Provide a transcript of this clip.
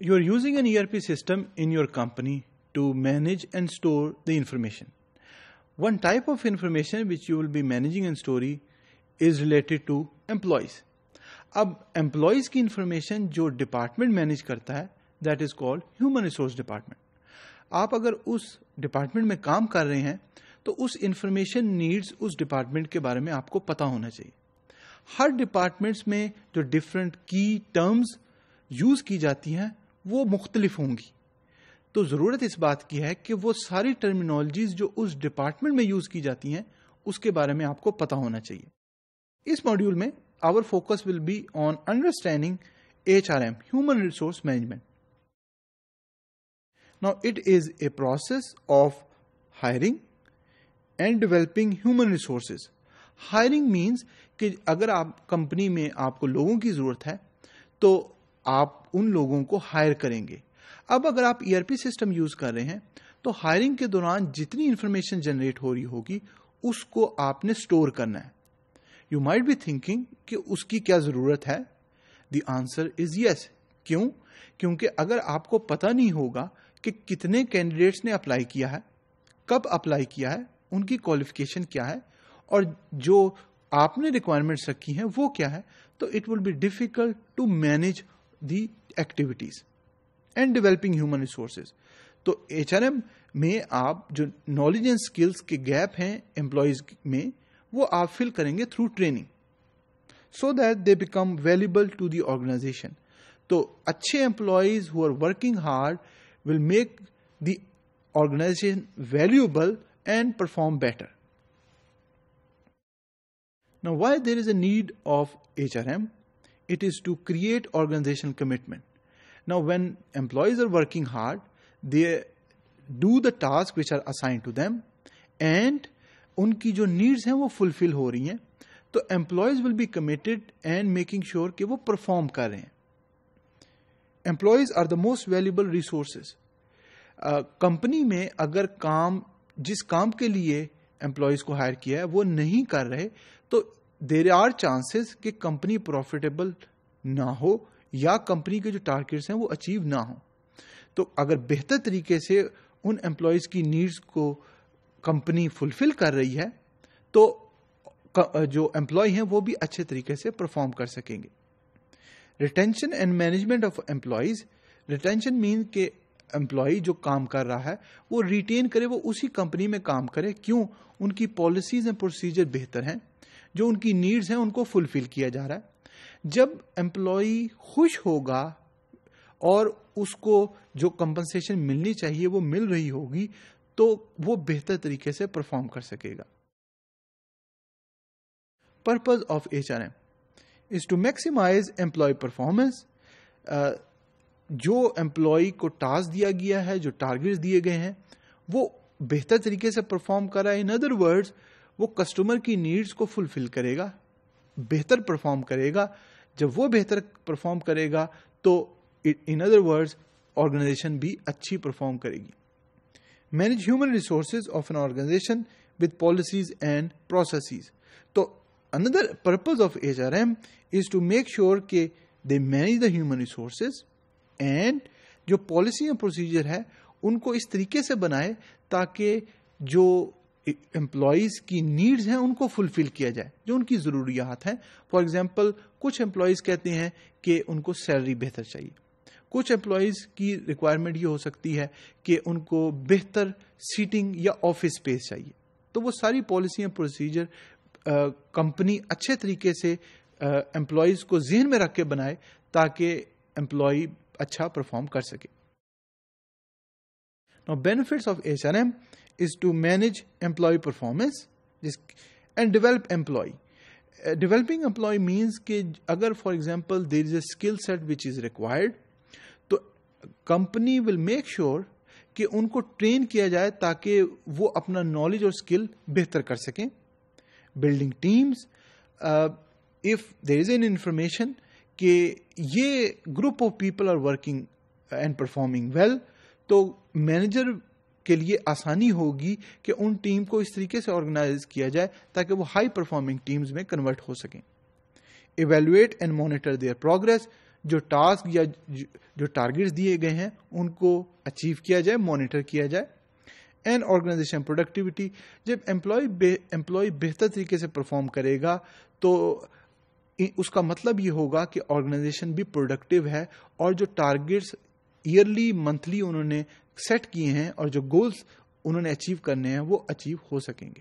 You are using an ERP system in your company to manage and store the information. One type of information which you will be managing and storing is related to employees. अब employees की information जो department manage करता है, that is called human resource department. आप अगर उस department में काम कर रहे हैं तो उस information needs उस department के बारे में आपको पता होना चाहिए. हर departments में जो different key terms use की जाती हैं वो मुख्तलिफ होंगी. तो ज़रूरत इस बात की है कि वो सारी टर्मिनोलॉजीज जो उस डिपार्टमेंट में यूज़ की जाती हैं उसके बारे में आपको पता होना चाहिए. इस मॉड्यूल में our focus will be on understanding HRM, human resource management. Now it is a process of hiring and developing human resources. Hiring means कि अगर आप कंपनी में आपको लोगों की ज़रूरत है तो आप उन लोगों को हायर करेंगे. अब अगर आप ERP सिस्टम यूज कर रहे हैं तो हायरिंग के दौरान जितनी इंफॉर्मेशन जनरेट हो रही होगी उसको आपने स्टोर करना है. यू माइट बी थिंकिंग कि उसकी क्या जरूरत है. The answer is yes. क्यों? क्योंकि अगर आपको पता नहीं होगा कि कितने कैंडिडेट्स ने अप्लाई किया है, कब अप्लाई किया है, उनकी क्वालिफिकेशन क्या है और जो आपने रिक्वायरमेंट्स रखी हैं वो क्या है, तो it will be difficult to manage the activities and developing human resources. तो HRM में आप जो नॉलेज एंड स्किल्स के गैप हैं एम्प्लॉयज में वो आप फिल करेंगे through training so that they become valuable to the organization. तो अच्छे employees who are working hard will make the organization valuable and perform better. Now, why there is a need of HRM? It is to create organizational commitment. Now, when employees are working hard, they do the tasks which are assigned to them, and उनकी जो needs हैं वो fulfill हो रही हैं, तो employees will be committed and making sure कि वो perform कर रहे हैं. Employees are the most valuable resources. Company में अगर जिस काम के लिए एम्प्लॉयज को हायर किया है वो नहीं कर रहे तो देयर आर चांसेस कि कंपनी प्रॉफिटेबल ना हो या कंपनी के जो टारगेट्स हैं वो अचीव ना हो. तो अगर बेहतर तरीके से उन एम्प्लॉयज की नीड्स को कंपनी फुलफिल कर रही है तो जो एम्प्लॉय हैं वो भी अच्छे तरीके से परफॉर्म कर सकेंगे. Retention and management of employees. Retention mean के एम्प्लॉय जो काम कर रहा है वो रिटेन करे, वो उसी कंपनी में काम करे. क्यों? उनकी पॉलिसीज एंड प्रोसीजर बेहतर हैं, जो उनकी नीड्स हैं उनको फुलफिल किया जा रहा है. जब एम्प्लॉय खुश होगा और उसको जो कंपनसेशन मिलनी चाहिए वो मिल रही होगी तो वो बेहतर तरीके से परफॉर्म कर सकेगा. Purpose of HRM is to maximize employee performance. जो एम्प्लॉय को टास्क दिया गया है, जो टारगेट्स दिए गए हैं वो बेहतर तरीके से परफॉर्म कर रहा है. इन अदर वर्ड्स वो कस्टमर की नीड्स को फुलफिल करेगा, बेहतर परफॉर्म करेगा. जब वो बेहतर परफॉर्म करेगा तो इन अदर वर्ड्स ऑर्गेनाइजेशन भी अच्छी परफॉर्म करेगी. Manage human resources of an organisation with policies and processes. तो another purpose of HRM is to make sure के they manage the human resources and जो पॉलिसी एंड प्रोसीजर है उनको इस तरीके से बनाए ताकि जो एम्प्लॉयज की नीड्स हैं उनको फुलफिल किया जाए, जो उनकी ज़रूरियात हैं. फॉर एग्जांपल कुछ एम्प्लॉयज कहते हैं कि उनको सैलरी बेहतर चाहिए, कुछ एम्प्लॉयज की रिक्वायरमेंट ये हो सकती है कि उनको बेहतर सीटिंग या ऑफिस स्पेस चाहिए. तो वो सारी पॉलिसी एंड प्रोसीजर कंपनी अच्छे तरीके से एम्प्लॉयज को ज़हन में रख के बनाए ताकि एम्प्लॉय अच्छा परफॉर्म कर सके. Now, benefits of HRM is to manage employee performance and develop employee. Developing employee means कि अगर for example there is a skill set which is required, तो company will make sure कि उनको train किया जाए ताकि वो अपना नॉलेज और स्किल बेहतर कर सकें. Building teams, if there is an information कि ये group of people are working and performing well, तो मैनेजर के लिए आसानी होगी कि उन टीम को इस तरीके से ऑर्गेनाइज किया जाए ताकि वो हाई परफॉर्मिंग टीम्स में कन्वर्ट हो सकें. Evaluate and monitor there progress. جو ٹاسک یا جو ٹارگیٹس دیے گئے ہیں ان کو اچیو کیا جائے، مانیٹر کیا جائے. اینڈ آرگنائزیشن پروڈکٹیوٹی، جب امپلائی بہتر طریقے سے پرفارم کرے گا تو اس کا مطلب یہ ہوگا کہ آرگنائزیشن بھی پروڈکٹیو ہے، اور جو ٹارگیٹس ایئرلی منتھلی انہوں نے سیٹ کیے ہیں اور جو گولز انہوں نے اچیو کرنے ہیں وہ اچیو ہو سکیں گے.